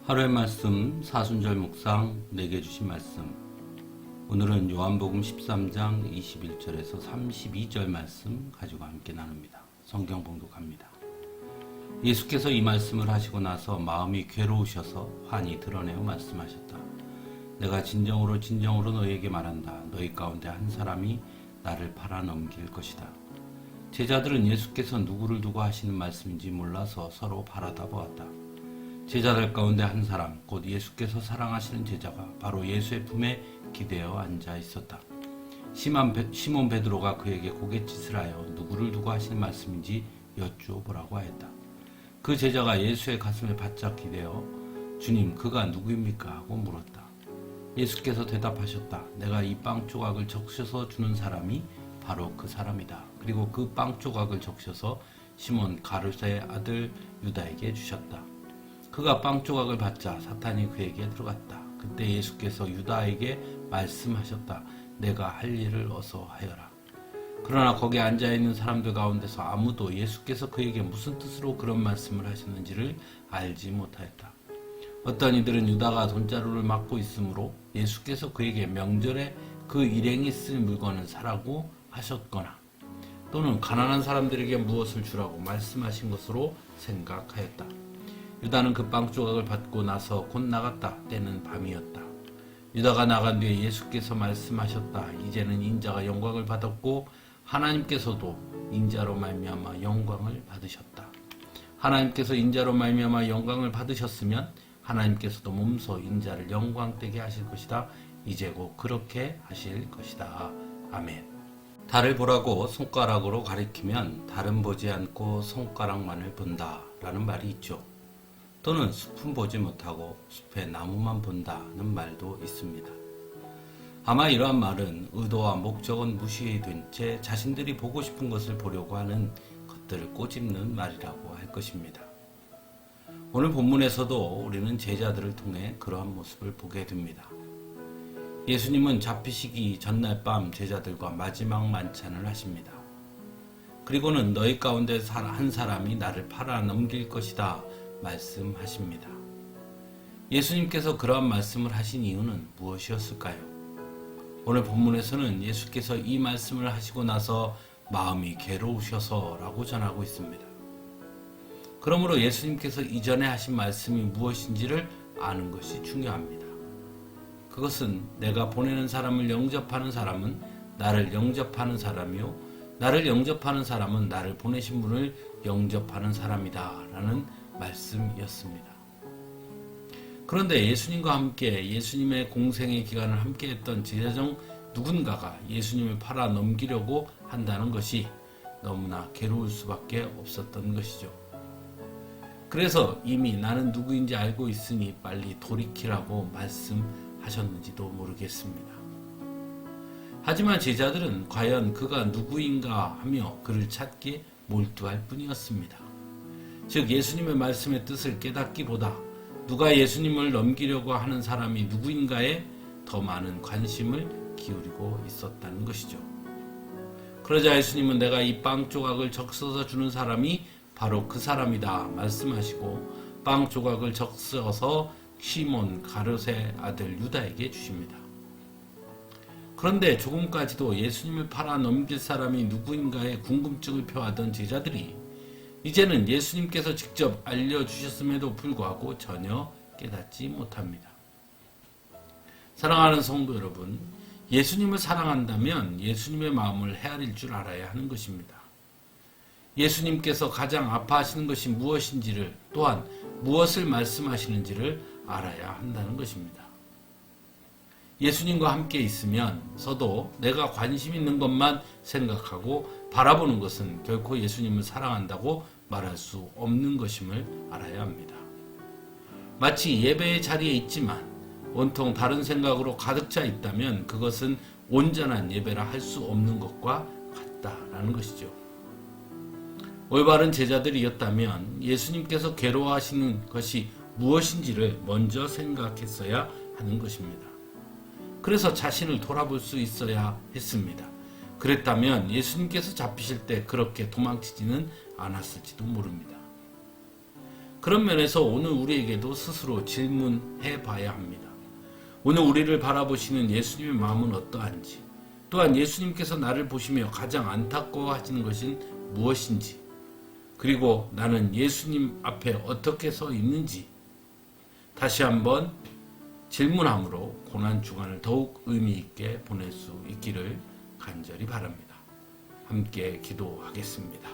하루의 말씀 사순절 묵상 내게 주신 말씀, 오늘은 요한복음 13장 21절에서 32절 말씀 가지고 함께 나눕니다. 성경 봉독합니다. 예수께서 이 말씀을 하시고 나서 마음이 괴로우셔서 환히 드러내어 말씀하셨다. 내가 진정으로 너희에게 말한다. 너희 가운데 한 사람이 나를 팔아 넘길 것이다. 제자들은 예수께서 누구를 두고 하시는 말씀인지 몰라서 서로 바라다 보았다. 제자들 가운데 한 사람, 곧 예수께서 사랑하시는 제자가 바로 예수의 품에 기대어 앉아 있었다. 시몬 베드로가 그에게 고갯짓을 하여 누구를 두고 하시는 말씀인지 여쭈어보라고 하였다. 그 제자가 예수의 가슴에 바짝 기대어 주님, 그가 누구입니까? 하고 물었다. 예수께서 대답하셨다. 내가 이 빵 조각을 적셔서 주는 사람이 바로 그 사람이다. 그리고 그 빵 조각을 적셔서 시몬 가룟의 아들 유다에게 주셨다. 그가 빵 조각을 받자 사탄이 그에게 들어갔다. 그때 예수께서 유다에게 말씀하셨다. 내가 할 일을 어서 하여라. 그러나 거기에 앉아있는 사람들 가운데서 아무도 예수께서 그에게 무슨 뜻으로 그런 말씀을 하셨는지를 알지 못하였다. 어떤 이들은 유다가 돈자루를 막고 있으므로 예수께서 그에게 명절에 그 일행이 쓸 물건을 사라고 하셨거나 또는 가난한 사람들에게 무엇을 주라고 말씀하신 것으로 생각하였다. 유다는 그 빵 조각을 받고 나서 곧 나갔다. 때는 밤이었다. 유다가 나간 뒤에 예수께서 말씀하셨다. 이제는 인자가 영광을 받았고 하나님께서도 인자로 말미암아 영광을 받으셨다. 하나님께서 인자로 말미암아 영광을 받으셨으면 하나님께서도 몸소 인자를 영광되게 하실 것이다. 이제 곧 그렇게 하실 것이다. 아멘. 달을 보라고 손가락으로 가리키면 달은 보지 않고 손가락만을 본다 라는 말이 있죠. 또는 숲은 보지 못하고 숲의 나무만 본다는 말도 있습니다. 아마 이러한 말은 의도와 목적은 무시된 채 자신들이 보고 싶은 것을 보려고 하는 것들을 꼬집는 말이라고 할 것입니다. 오늘 본문에서도 우리는 제자들을 통해 그러한 모습을 보게 됩니다. 예수님은 잡히시기 전날 밤 제자들과 마지막 만찬을 하십니다. 그리고는 너희 가운데 한 사람이 나를 팔아 넘길 것이다 말씀하십니다. 예수님께서 그러한 말씀을 하신 이유는 무엇이었을까요? 오늘 본문에서는 예수께서 이 말씀을 하시고 나서 마음이 괴로우셔서 라고 전하고 있습니다. 그러므로 예수님께서 이전에 하신 말씀이 무엇인지를 아는 것이 중요합니다. 그것은 내가 보내는 사람을 영접하는 사람은 나를 영접하는 사람이요, 나를 영접하는 사람은 나를 보내신 분을 영접하는 사람이다 라는 말씀이었습니다. 그런데 예수님과 함께 예수님의 공생의 기간을 함께했던 제자 중 누군가가 예수님을 팔아 넘기려고 한다는 것이 너무나 괴로울 수밖에 없었던 것이죠. 그래서 이미 나는 누구인지 알고 있으니 빨리 돌이키라고 말씀하셨는지도 모르겠습니다. 하지만 제자들은 과연 그가 누구인가 하며 그를 찾기에 몰두할 뿐이었습니다. 즉 예수님의 말씀의 뜻을 깨닫기보다 누가 예수님을 넘기려고 하는 사람이 누구인가에 더 많은 관심을 기울이고 있었다는 것이죠. 그러자 예수님은 내가 이 빵 조각을 적셔서 주는 사람이 바로 그 사람이다 말씀하시고 빵 조각을 적셔서 시몬 가룟의 아들 유다에게 주십니다. 그런데 조금까지도 예수님을 팔아 넘길 사람이 누구인가에 궁금증을 표하던 제자들이 이제는 예수님께서 직접 알려주셨음에도 불구하고 전혀 깨닫지 못합니다. 사랑하는 성도 여러분, 예수님을 사랑한다면 예수님의 마음을 헤아릴 줄 알아야 하는 것입니다. 예수님께서 가장 아파하시는 것이 무엇인지를 또한 무엇을 말씀하시는지를 알아야 한다는 것입니다. 예수님과 함께 있으면서도 내가 관심 있는 것만 생각하고 바라보는 것은 결코 예수님을 사랑한다고 말할 수 없는 것임을 알아야 합니다. 마치 예배의 자리에 있지만 온통 다른 생각으로 가득 차 있다면 그것은 온전한 예배라 할 수 없는 것과 같다라는 것이죠. 올바른 제자들이었다면 예수님께서 괴로워하시는 것이 무엇인지를 먼저 생각했어야 하는 것입니다. 그래서 자신을 돌아볼 수 있어야 했습니다. 그랬다면 예수님께서 잡히실 때 그렇게 도망치지는 않았을지도 모릅니다. 그런 면에서 오늘 우리에게도 스스로 질문해 봐야 합니다. 오늘 우리를 바라보시는 예수님의 마음은 어떠한지, 또한 예수님께서 나를 보시며 가장 안타까워하시는 것은 무엇인지, 그리고 나는 예수님 앞에 어떻게 서 있는지 다시 한번 질문함으로 고난주간을 더욱 의미 있게 보낼 수 있기를 간절히 바랍니다. 함께 기도하겠습니다.